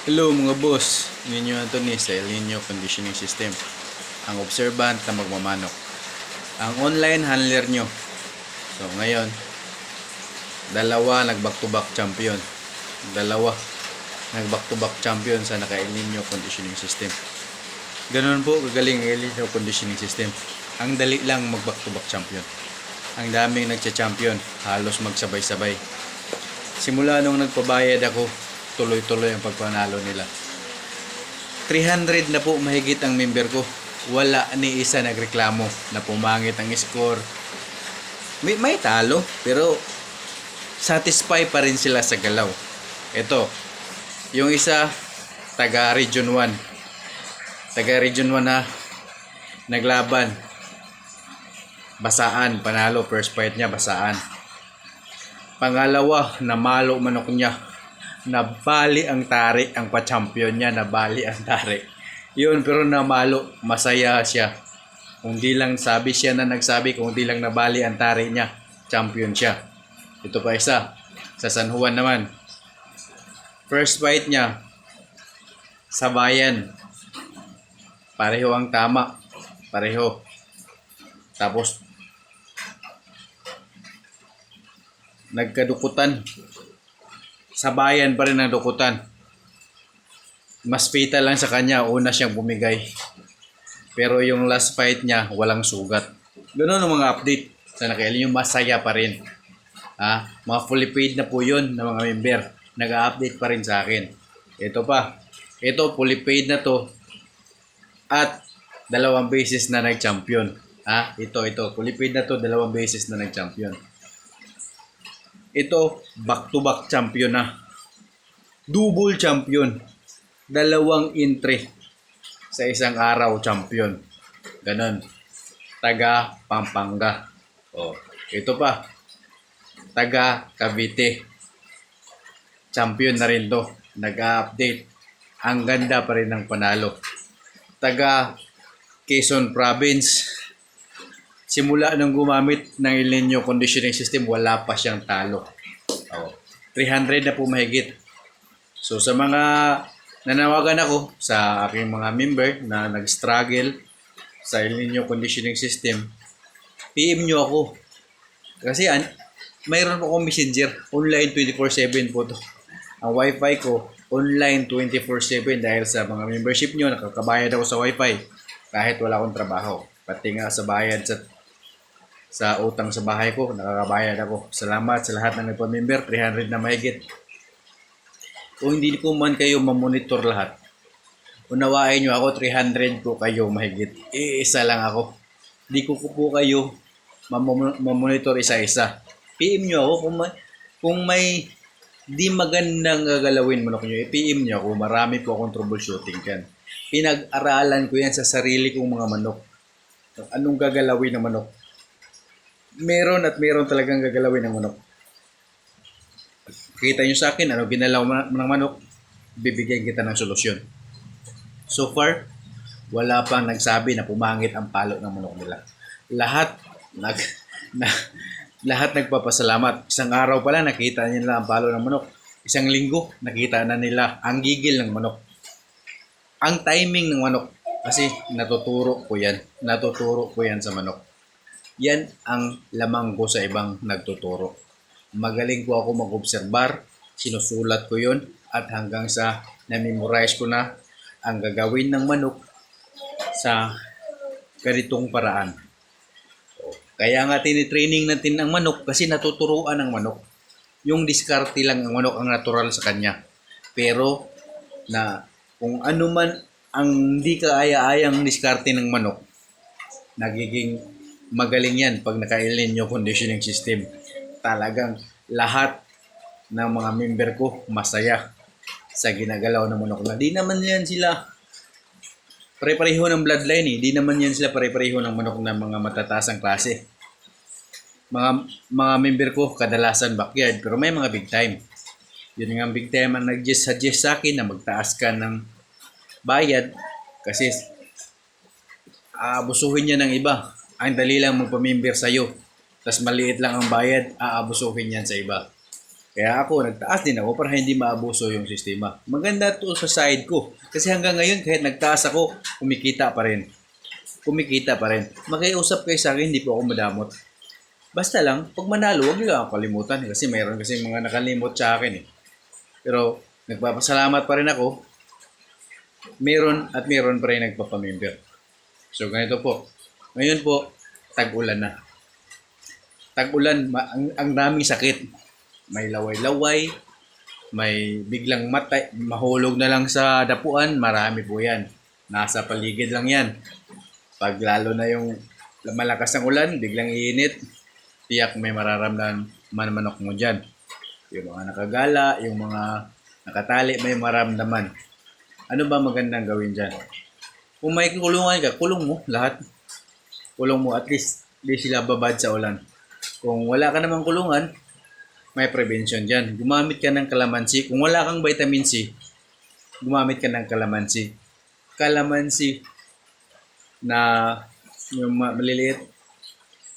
Hello mga boss, Ninyo Anthony sa El Nino Conditioning System, ang observant na magmamanok, ang online handler nyo. So ngayon, dalawa nag back to back champion, dalawa nag back to back champion sa naka El Nino Conditioning System. Ganun po kagaling ang El Nino Conditioning System. Ang dali lang mag back to back champion. Ang daming nagcha-champion, halos magsabay-sabay. Simula nung nagpabayad ako, tuloy-tuloy ang pagpanalo nila. 300 na po mahigit ang member ko. Wala ni isa nagreklamo na pumangit ang score. May talo, pero satisfy pa rin sila sa galaw. Ito, yung isa, taga Region 1. Taga Region 1 na naglaban. Basaan, panalo, first fight niya, basaan. Pangalawa, namalo manok niya. Nabali ang tari, ang pa-champion niya, nabali ang tari. Yun, pero namalo, masaya siya. Kung di lang sabi siya na nagsabi, kung di lang nabali ang tari niya, champion siya. Ito pa isa, sa San Juan naman. First fight niya, sa bayan. Pareho ang tama. Pareho. Tapos, nagkadukutan. Sa bayan pa rin ang dukutan. Mas fatal lang sa kanya, una siyang bumigay. Pero yung last fight niya, walang sugat. Ganun ang mga update sa nakailan, yung masaya pa rin. Mga fully paid na po yun ng mga member. Nag-update pa rin sa akin. Ito pa. Ito, fully paid na to. At 2 beses na nag-champion. Ito. Fully paid na to, 2 beses na nag-champion. Ito, back-to-back champion na. Double champion. 2 entry sa isang araw champion. Ganon. Taga Pampanga. Ito pa. Taga Cavite. Champion na rin to. Nag-update. Ang ganda pa rin ng panalo. Taga Quezon Province. Simula nung gumamit ng El Nino Conditioning System, wala pa siyang talo. 300 na po mahigit. So sa mga nanawagan ako sa aking mga member na nag-struggle sa El Nino Conditioning System, PM nyo ako. Kasi mayroon po akong messenger. Online 24/7 po to. Ang wifi ko, online 24/7 dahil sa mga membership nyo, nakakabayad ako sa wifi kahit wala akong trabaho. Pati nga sa bayad sa utang sa bahay ko, nakakabayad ako. Salamat sa lahat ng nagpa-member, 300 na mahigit. Kung hindi ko man kayo mamonitor lahat, unawain nyo ako, 300 ko kayo mahigit. Isa lang ako. Hindi ko po kayo mamonitor isa-isa. PM nyo ako kung may di magandang gagalawin manok nyo, PM nyo ako. Marami po akong troubleshooting kan. Pinag-aralan ko yan sa sarili kong mga manok. Anong gagalawin ng manok? Meron talagang gagalawin ng manok. Kita nyo sa akin, ano ginalaw ng manok, bibigyan kita ng solusyon. So far, wala pang nagsabi na pumangit ang palo ng manok nila. Lahat nagpapasalamat. Isang araw pala nakita nila ang palo ng manok. Isang linggo nakita na nila ang gigil ng manok. Ang timing ng manok, kasi natuturo ko yan sa manok. Yan ang lamang ko sa ibang nagtuturo. Magaling po ako mag-obserbar, sinusulat ko yon at hanggang sa na-memorize ko na ang gagawin ng manok sa ganitong paraan. Kaya nga tinitraining natin ang manok kasi natuturuan ang manok. Yung diskarte lang ang manok ang natural sa kanya. Pero na kung ano man ang di kaaya-ayang diskarte ng manok, nagiging magaling yan pag naka-El Nino Conditioning System. Talagang lahat ng mga member ko masaya sa ginagalaw ng manok na. Di naman yan sila pare-pareho ng bloodline eh. Di naman yan sila pare-pareho ng manok na mga matataas ang klase. Mga member ko kadalasan backyard pero may mga big time. Yun nga big time ang nag-suggest sa akin na magtaas ka ng bayad kasi aabusuhin niya ng iba. Ang dali lang magpamember sa'yo. Tapos maliit lang ang bayad, aabusuhin yan sa iba. Kaya ako, nagtaas din ako para hindi maabuso yung sistema. Maganda to sa side ko. Kasi hanggang ngayon, kahit nagtaas ako, kumikita pa rin. Kumikita pa rin. Makiusap kayo sa akin, hindi po ako madamot. Basta lang, pag manalo, huwag niyo ako kalimutan. Kasi mayroon kasi mga nakalimot sa akin eh. Pero, nagpapasalamat pa rin ako. Meron pa rin nagpapamember. So, ganito po. Ngayon po, tag-ulan na. Tag-ulan, ang daming sakit. May laway-laway, may biglang matay, mahulog na lang sa dapuan, marami po yan. Nasa paligid lang yan. Pag lalo na yung malakas ang ulan, biglang iinit, tiyak may mararamdaman manok mo dyan. Yung mga nakagala, yung mga nakatali, may maramdaman. Ano ba magandang gawin dyan? Kung may kulungan ka, kulong mo lahat. Kulong mo, at least di sila babad sa ulan. Kung wala ka namang kulungan, may prevention dyan. Gumamit ka ng kalamansi. Kung wala kang vitamin C, gumamit ka ng kalamansi. Kalamansi na yung maliliit.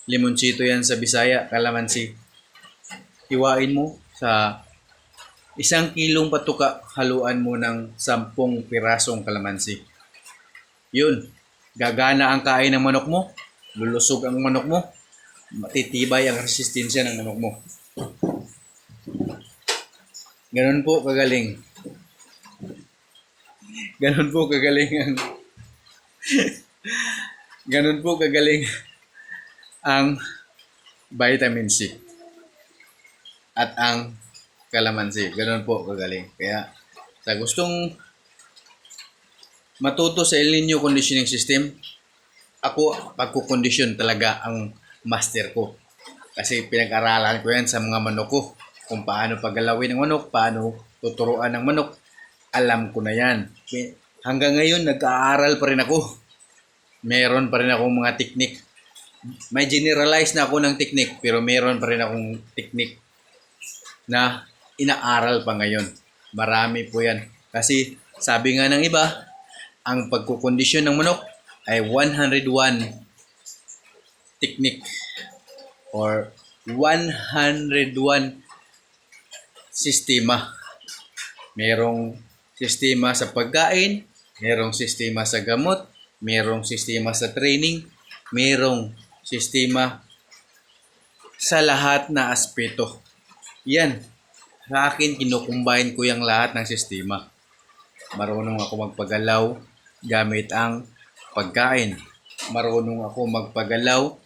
Limoncito yan sa Bisaya, kalamansi. Iwain mo sa 1 kilong patuka, haluan mo ng 10 pirasong kalamansi. Yun, gagana ang kain ng manok mo, lulusog ang manok mo, matitibay ang resistensya ng manok mo. Ganun po kagaling. Ganun po kagaling ang ganun po kagaling ang vitamin C at ang kalamansi. Ganun po kagaling. Kaya sa gustong matuto sa El Nino conditioning system, ako pagkukondisyon talaga ang master ko. Kasi pinag-aralan ko yan sa mga manok ko. Kung paano paggalawin ng manok, paano tuturuan ng manok. Alam ko na yan. Hanggang ngayon, nag-aaral pa rin ako. Meron pa rin akong mga teknik. May generalize na ako ng teknik, pero meron pa rin akong teknik na inaaral pa ngayon. Marami po yan. Kasi sabi nga ng iba, ang pagkukondisyon ng manok ay 101 teknik or 101 sistema. Merong sistema sa pagkain, merong sistema sa gamot, merong sistema sa training, merong sistema sa lahat na aspeto. Yan. Sa akin, kinukumbine ko yung lahat ng sistema. Marunong ako magpagalaw gamit ang pagkain. Marunong ako magpagalaw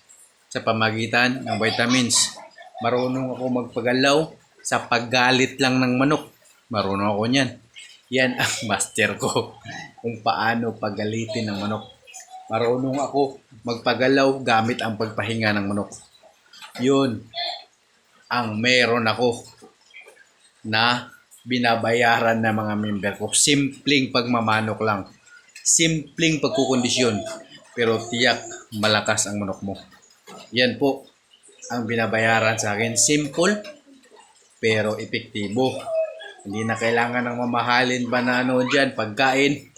sa pamagitan ng vitamins. Marunong ako magpagalaw sa paggalit lang ng manok. Marunong ako niyan. Yan ang master ko kung paano pagalitin ng manok. Marunong ako magpagalaw gamit ang pagpahinga ng manok. Yun ang meron ako na binabayaran ng mga member ko. Simpleng pagmamanok lang. Simpleng pagkukondisyon. Pero tiyak malakas ang manok mo. Yan po ang binabayaran sa akin. Simple pero epektibo. Hindi na kailangan ng mamahalin pa na ano dyan, pagkain.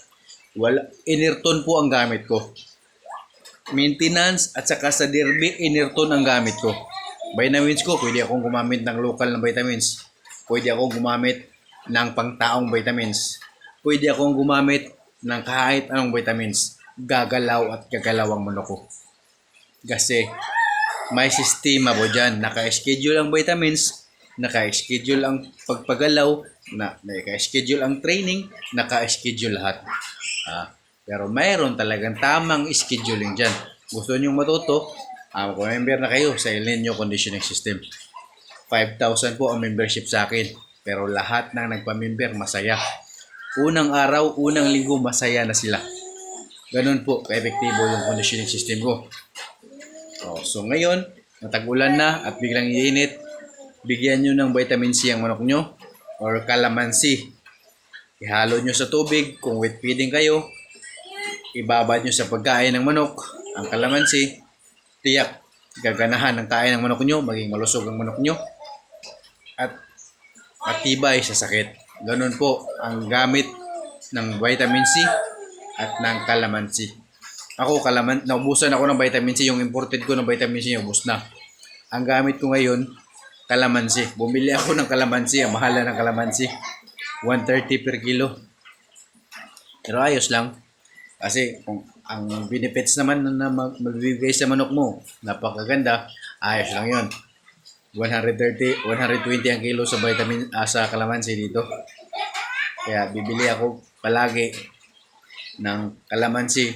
Inirton po ang gamit ko. Maintenance at saka sa derby, inirton ang gamit ko. Vitamins ko, pwede akong gumamit ng local na vitamins. Pwede akong gumamit ng pangtaong vitamins. Pwede akong gumamit ng kahit anong vitamins. Gagalaw at gagalaw ang manok ko. Kasi may sistema po dyan. Naka-schedule ang vitamins, naka-schedule ang pagpagalaw, naka-schedule ang training, naka-schedule lahat. Pero mayroon talagang tamang scheduling dyan. Gusto nyo matuto, kung member na kayo sa El Nino Conditioning System. 5,000 po ang membership sa akin. Pero lahat ng nagpa-member masaya. Unang araw, unang linggo, masaya na sila. Ganun po, ka-epektibo yung conditioning system ko. So ngayon, natag-ulan na at biglang iinit, bigyan nyo ng vitamin C ang manok nyo or calamansi. Ihalo nyo sa tubig kung wet feeding kayo. Ibabad nyo sa pagkain ng manok ang calamansi. Tiyak, gaganahan ng kain ng manok nyo, maging malusog ang manok nyo. At matibay sa sakit. Ganun po ang gamit ng vitamin C at ng calamansi. Ako, naubusan ako ng vitamin C. Yung imported ko ng vitamin C, ubus na. Ang gamit ko ngayon, kalamansi. Bumili ako ng kalamansi. Ang mahal na ng kalamansi. 130 per kilo. Pero ayos lang. Kasi kung ang benefits naman na magbibigay sa manok mo, napakaganda, ayos lang yun. 130, 120 ang kilo sa vitamin sa kalamansi dito. Kaya bibili ako palagi ng kalamansi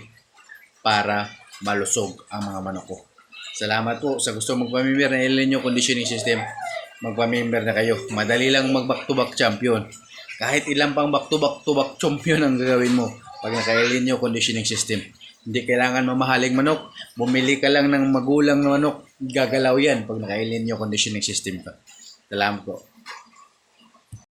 para malusog ang mga manok ko. Salamat po sa gusto magpamimber na El Nino conditioning system. Magpamimber na kayo. Madali lang mag back-to-back champion. Kahit ilang pang back-to-back champion ang gagawin mo pag naka-El Nino conditioning system. Hindi kailangan mamahaling manok. Bumili ka lang ng magulang na manok. Gagalaw yan pag naka-El Nino conditioning system ka. Salamat po.